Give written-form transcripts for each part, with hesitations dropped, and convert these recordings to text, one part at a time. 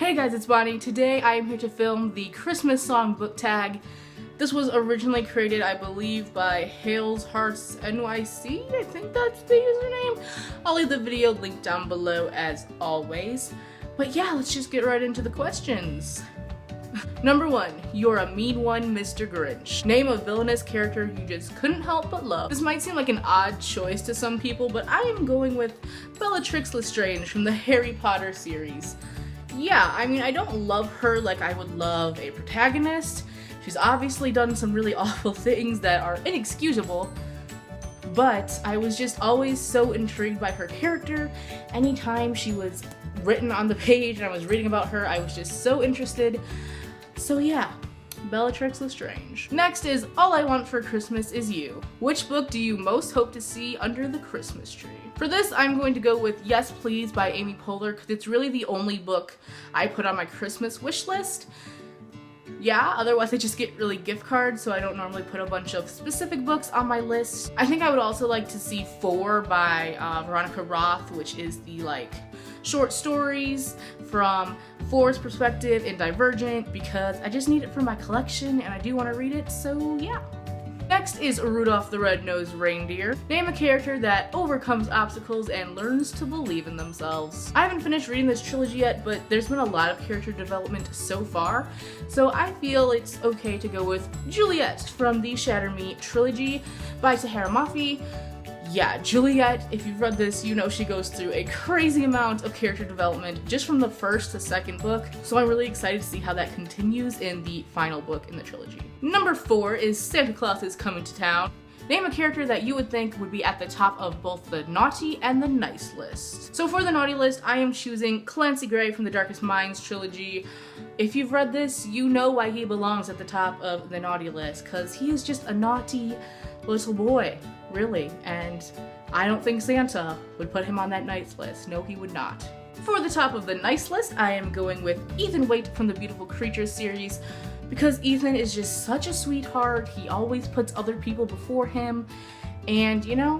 Hey guys, it's Bonnie. Today I am here to film the Christmas song book tag. This was originally created, I believe, by Hales Hearts NYC. I think that's the username. I'll leave the video linked down below as always. But yeah, let's just get right into the questions. Number 1, you're a mean one, Mr. Grinch. Name a villainous character you just couldn't help but love. This might seem like an odd choice to some people, but I am going with Bellatrix Lestrange from the Harry Potter series. Yeah, I mean, I don't love her like I would love a protagonist. She's obviously done some really awful things that are inexcusable, but I was just always so intrigued by her character. Anytime she was written on the page and I was reading about her, I was just so interested. So yeah, Bellatrix Lestrange. Next is All I Want for Christmas Is You. Which book do you most hope to see under the Christmas tree? For this, I'm going to go with Yes Please by Amy Poehler because it's really the only book I put on my Christmas wish list. Yeah, otherwise I just get really gift cards, so I don't normally put a bunch of specific books on my list. I think I would also like to see 4 by Veronica Roth, which is the short stories from 4's perspective in Divergent, because I just need it for my collection and I do want to read it, so yeah. Next is Rudolph the Red-Nosed Reindeer. Name a character that overcomes obstacles and learns to believe in themselves. I haven't finished reading this trilogy yet, but there's been a lot of character development so far, so I feel it's okay to go with Juliet from the Shatter Me trilogy by Tahereh Mafi. Yeah, Juliet, if you've read this, you know she goes through a crazy amount of character development just from the first to second book, so I'm really excited to see how that continues in the final book in the trilogy. Number 4 is Santa Claus is Coming to Town. Name a character that you would think would be at the top of both the naughty and the nice list. So for the naughty list, I am choosing Clancy Gray from the Darkest Minds trilogy. If you've read this, you know why he belongs at the top of the naughty list, because he is just a naughty little boy, really, and I don't think Santa would put him on that nice list. No, he would not. For the top of the nice list, I am going with Ethan Waite from the Beautiful Creatures series, because Ethan is just such a sweetheart. He always puts other people before him, and you know,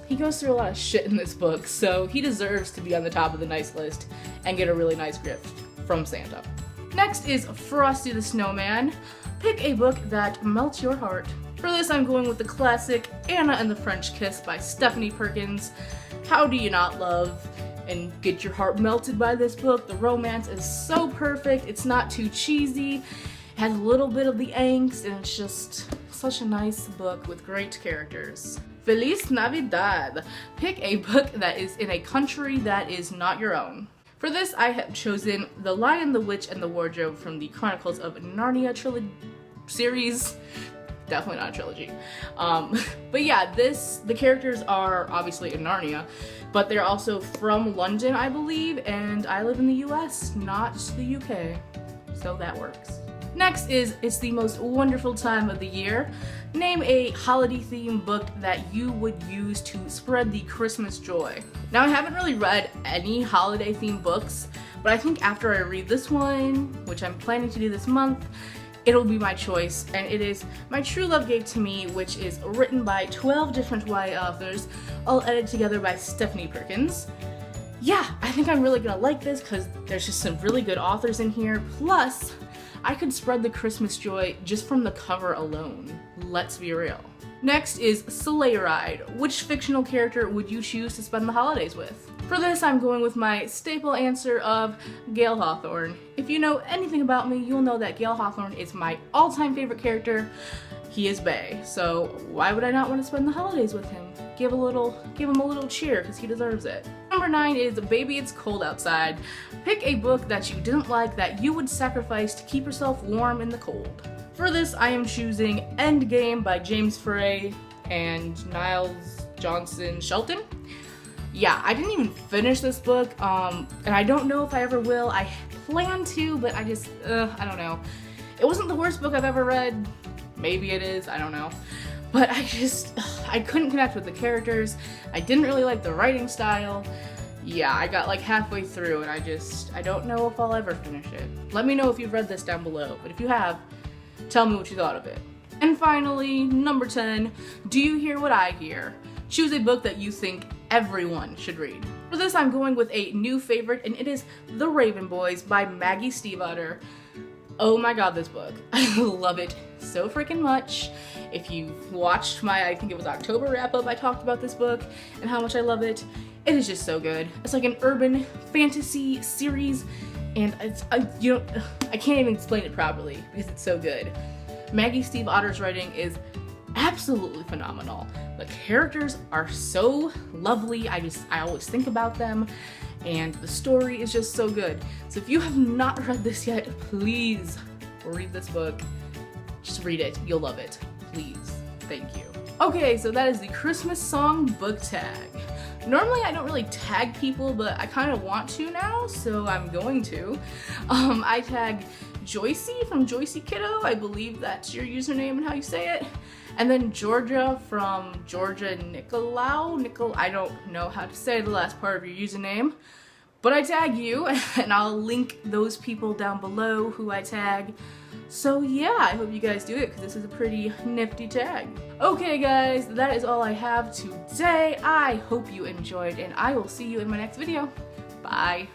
he goes through a lot of shit in this book, so he deserves to be on the top of the nice list and get a really nice gift from Santa. Next is Frosty the Snowman. Pick a book that melts your heart. For this, I'm going with the classic Anna and the French Kiss by Stephanie Perkins. How do you not love and get your heart melted by this book? The romance is so perfect, it's not too cheesy, has a little bit of the angst, and it's just such a nice book with great characters. Feliz Navidad! Pick a book that is in a country that is not your own. For this, I have chosen The Lion, the Witch, and the Wardrobe from the Chronicles of Narnia trilogy series. Definitely not a trilogy. But yeah, the characters are obviously in Narnia, but they're also from London, I believe, and I live in the US, not the UK, so that works. Next is It's the Most Wonderful Time of the Year. Name a holiday-themed book that you would use to spread the Christmas joy. Now, I haven't really read any holiday-themed books, but I think after I read this one, which I'm planning to do this month, it'll be my choice, and it is My True Love Gave to Me, which is written by 12 different YA authors, all edited together by Stephanie Perkins. Yeah, I think I'm really gonna like this because there's just some really good authors in here, plus I could spread the Christmas joy just from the cover alone. Let's be real. Next is Sleigh Ride. Which fictional character would you choose to spend the holidays with? For this, I'm going with my staple answer of Gale Hawthorne. If you know anything about me, you'll know that Gale Hawthorne is my all-time favorite character. He is bae, so why would I not want to spend the holidays with him? Give him a little cheer, because he deserves it. Number 9 is Baby It's Cold Outside. Pick a book that you didn't like that you would sacrifice to keep yourself warm in the cold. For this, I am choosing Endgame by James Frey and Niles Johnson Shelton. Yeah, I didn't even finish this book, and I don't know if I ever will. I plan to, but I don't know. It wasn't the worst book I've ever read. Maybe it is, I don't know. But I couldn't connect with the characters. I didn't really like the writing style. Yeah, I got like halfway through and I don't know if I'll ever finish it. Let me know if you've read this down below, but if you have, tell me what you thought of it. And finally, number 10, Do You Hear What I Hear? Choose a book that you think everyone should read. For this, I'm going with a new favorite, and it is The Raven Boys by Maggie Stiefvater. Oh my god, this book. I love it so freaking much. If you watched my, I think it was October wrap-up, I talked about this book and how much I love it. It is just so good. It's like an urban fantasy series, and I can't even explain it properly because it's so good. Maggie Stiefvater's writing is absolutely phenomenal. The characters are so lovely. I always think about them, and the story is just so good. So if you have not read this yet, please read this book. Just read it. You'll love it. Please. Thank you. Okay, so that is the Christmas song book tag. Normally I don't really tag people, but I kind of want to now, so I'm going to. I tag Joycie from YEEHOO, I believe that's your username and how you say it. And then Georgia from Georgia Nicolaou. I don't know how to say the last part of your username, but I tag you, and I'll link those people down below who I tag. So yeah, I hope you guys do it because this is a pretty nifty tag. Okay guys, that is all I have today. I hope you enjoyed, and I will see you in my next video. Bye.